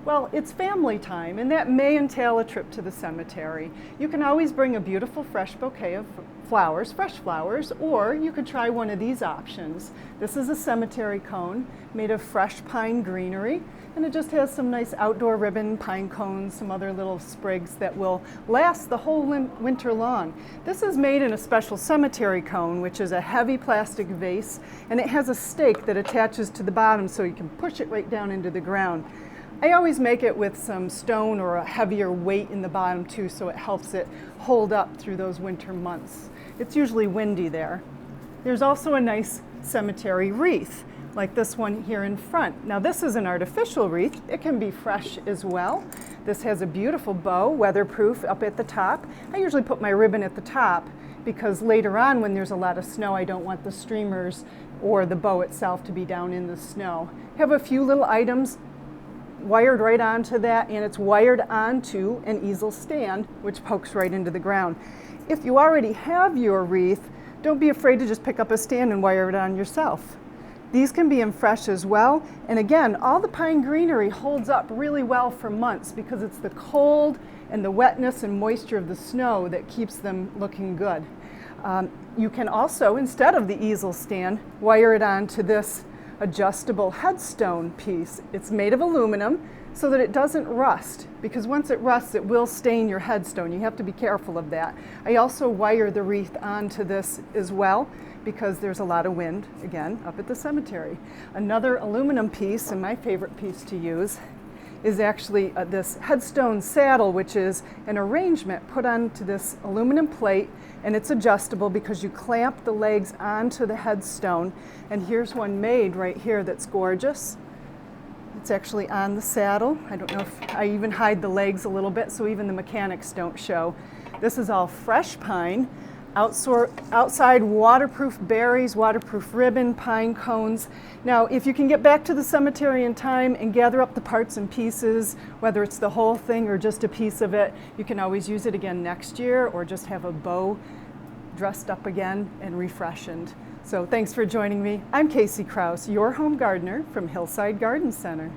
Well, it's family time, and that may entail a trip to the cemetery. You can always bring a beautiful fresh bouquet of flowers, fresh flowers, or you could try one of these options. This is a cemetery cone made of fresh pine greenery, and it just has some nice outdoor ribbon, pine cones, some other little sprigs that will last the whole winter long. This is made in a special cemetery cone, which is a heavy plastic vase, and it has a stake that attaches to the bottom so you can push it right down into the ground. I always make it with some stone or a heavier weight in the bottom too, so it helps it hold up through those winter months. It's usually windy there. There's also a nice cemetery wreath, like this one here in front. Now this is an artificial wreath. It can be fresh as well. This has a beautiful bow, weatherproof, up at the top. I usually put my ribbon at the top because later on when there's a lot of snow, I don't want the streamers or the bow itself to be down in the snow. Have a few little items wired right onto that, and it's wired onto an easel stand which pokes right into the ground. If you already have your wreath, don't be afraid to just pick up a stand and wire it on yourself. These can be in fresh as well, and again, all the pine greenery holds up really well for months because it's the cold and the wetness and moisture of the snow that keeps them looking good. You can also, instead of the easel stand, wire it onto this adjustable headstone piece. It's made of aluminum so that it doesn't rust, because once it rusts it will stain your headstone. You have to be careful of that. I also wire the wreath onto this as well because there's a lot of wind, again, up at the cemetery. Another aluminum piece, and my favorite piece to use, is actually this headstone saddle, which is an arrangement put onto this aluminum plate, and it's adjustable because you clamp the legs onto the headstone. And here's one made right here that's gorgeous. It's actually on the saddle. I don't know if I even hide the legs a little bit so even the mechanics don't show. This is all fresh pine, outside waterproof berries, waterproof ribbon, pine cones. Now, if you can get back to the cemetery in time and gather up the parts and pieces, whether it's the whole thing or just a piece of it, you can always use it again next year or just have a bow dressed up again and refreshened. So thanks for joining me. I'm Casey Krause, your home gardener from Hillside Garden Center.